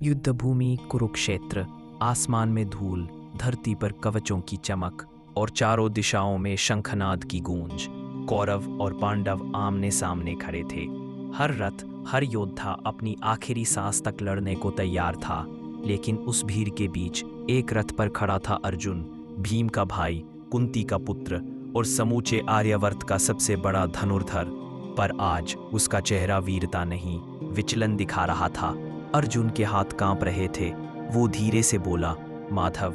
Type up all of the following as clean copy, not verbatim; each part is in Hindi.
युद्ध भूमि कुरुक्षेत्र। आसमान में धूल, धरती पर कवचों की चमक और चारों दिशाओं में शंखनाद की गूंज। कौरव और पांडव आमने सामने खड़े थे। हर रथ, हर योद्धा अपनी आखिरी सांस तक लड़ने को तैयार था। लेकिन उस भीड़ के बीच एक रथ पर खड़ा था अर्जुन, भीम का भाई, कुंती का पुत्र और समूचे आर्यावर्त का सबसे बड़ा धनुर्धर। पर आज उसका चेहरा वीरता नहीं, विचलन दिखा रहा था। अर्जुन के हाथ कांप रहे थे। वो धीरे से बोला, माधव,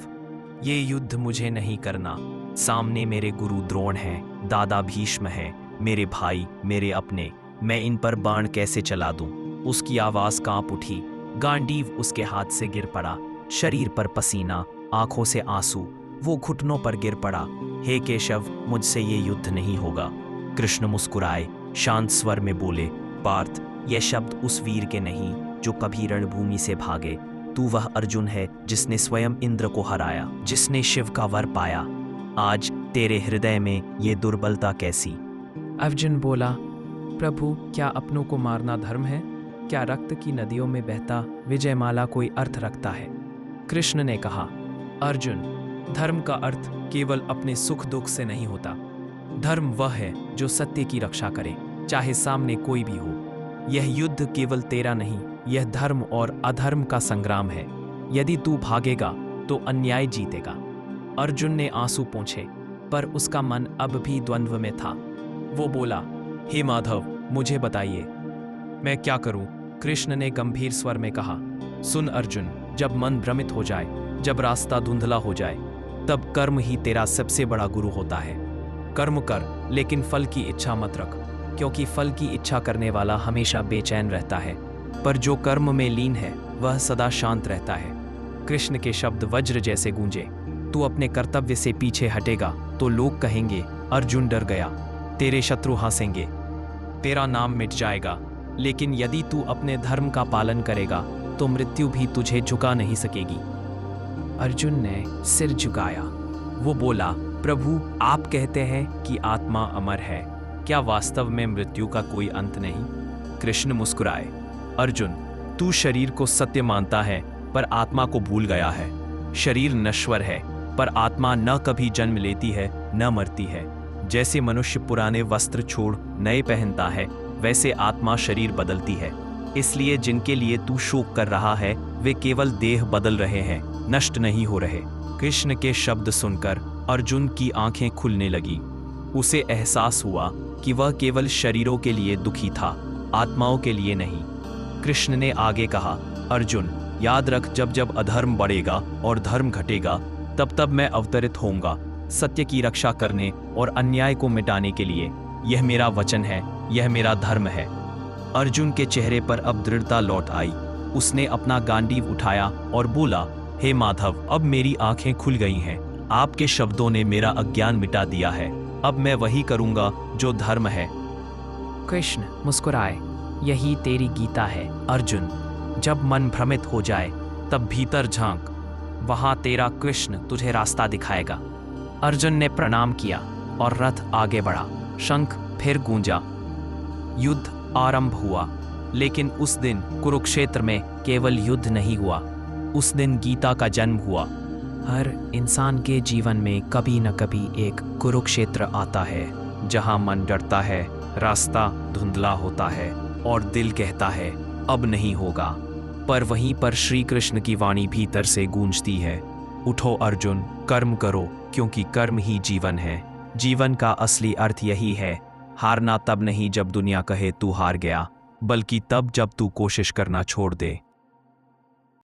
ये युद्ध मुझे नहीं करना। सामने मेरे गुरु द्रोण हैं, दादा भीष्म हैं, मेरे भाई, मेरे अपने। मैं इन पर बाण कैसे चला दूं? उसकी आवाज कांप उठी। गांडीव उसके हाथ से गिर पड़ा, शरीर पर पसीना, आंखों से आंसू। वो घुटनों पर गिर पड़ा। हे केशव, मुझसे ये युद्ध नहीं होगा। कृष्ण मुस्कुराए, शांत स्वर में बोले, पार्थ, ये शब्द उस वीर के नहीं जो कभी रणभूमि से भागे। तू वह अर्जुन है जिसने स्वयं इंद्र को हराया, जिसने शिव का वर पाया। आज तेरे हृदय में ये दुर्बलता कैसी? अर्जुन बोला, प्रभु, क्या अपनों को मारना धर्म है? क्या रक्त की नदियों में बहता विजयमाला कोई अर्थ रखता है? कृष्ण ने कहा, अर्जुन, धर्म का अर्थ केवल अपने सुख दुख से नहीं होता। धर्म वह है जो सत्य की रक्षा करे, चाहे सामने कोई भी हो। यह युद्ध केवल तेरा नहीं, यह धर्म और अधर्म का संग्राम है। यदि तू भागेगा तो अन्याय जीतेगा। अर्जुन ने आंसू पोंछे, पर उसका मन अब भी द्वंद्व में था। वो बोला, हे माधव, मुझे बताइए, मैं क्या करूं? कृष्ण ने गंभीर स्वर में कहा, सुन अर्जुन, जब मन भ्रमित हो जाए, जब रास्ता धुंधला हो जाए, तब कर्म ही तेरा सबसे बड़ा गुरु होता है। कर्म कर, लेकिन फल की इच्छा मत रख, क्योंकि फल की इच्छा करने वाला हमेशा बेचैन रहता है, पर जो कर्म में लीन है वह सदा शांत रहता है। कृष्ण के शब्द वज्र जैसे गूंजे। तू अपने कर्तव्य से पीछे हटेगा तो लोग कहेंगे, अर्जुन डर गया। तेरे शत्रु हंसेंगे, तेरा नाम मिट जाएगा। लेकिन यदि तू अपने धर्म का पालन करेगा तो मृत्यु भी तुझे झुका नहीं सकेगी। अर्जुन ने सिर झुकाया। वो बोला, प्रभु, आप कहते हैं कि आत्मा अमर है, क्या वास्तव में मृत्यु का कोई अंत नहीं? कृष्ण मुस्कुराए, अर्जुन, तू शरीर को सत्य मानता है पर आत्मा को भूल गया है। शरीर नश्वर है, पर आत्मा न कभी जन्म लेती है न मरती है। जैसे मनुष्य पुराने वस्त्र छोड़ नए पहनता है, वैसे आत्मा शरीर बदलती है। इसलिए जिनके लिए तू शोक कर रहा है वे केवल देह बदल रहे हैं, नष्ट नहीं हो रहे। कृष्ण के शब्द सुनकर अर्जुन की आंखें खुलने लगी। उसे एहसास हुआ कि वह केवल शरीरों के लिए दुखी था, आत्माओं के लिए नहीं। कृष्ण ने आगे कहा, अर्जुन, याद रख, जब जब अधर्म बढ़ेगा और धर्म घटेगा, तब तब मैं अवतरित होऊंगा, सत्य की रक्षा करने और अन्याय को मिटाने के लिए। यह मेरा वचन है, यह मेरा धर्म है। अर्जुन के चेहरे पर अब दृढ़ता लौट आई। उसने अपना गांडीव उठाया और बोला, हे माधव, अब मेरी आंखें खुल गई हैं। आपके शब्दों ने मेरा अज्ञान मिटा दिया है। अब मैं वही करूंगा जो धर्म है। कृष्ण मुस्कुराए, यही तेरी गीता है अर्जुन। जब मन भ्रमित हो जाए तब भीतर झांक, वहां तेरा कृष्ण तुझे रास्ता दिखाएगा। अर्जुन ने प्रणाम किया और रथ आगे बढ़ा। शंख फिर गूंजा। युद्ध आरंभ हुआ। लेकिन उस दिन कुरुक्षेत्र में केवल युद्ध नहीं हुआ, उस दिन गीता का जन्म हुआ। हर इंसान के जीवन में कभी न कभी एक कुरुक्षेत्र आता है, जहां मन डरता है, रास्ता धुंधला होता है और दिल कहता है अब नहीं होगा। पर वहीं पर श्री कृष्ण की वाणी भीतर से गूंजती है, उठो अर्जुन, कर्म करो, क्योंकि कर्म ही जीवन है। जीवन का असली अर्थ यही है, हारना तब नहीं जब दुनिया कहे तू हार गया, बल्कि तब जब तू कोशिश करना छोड़ दे।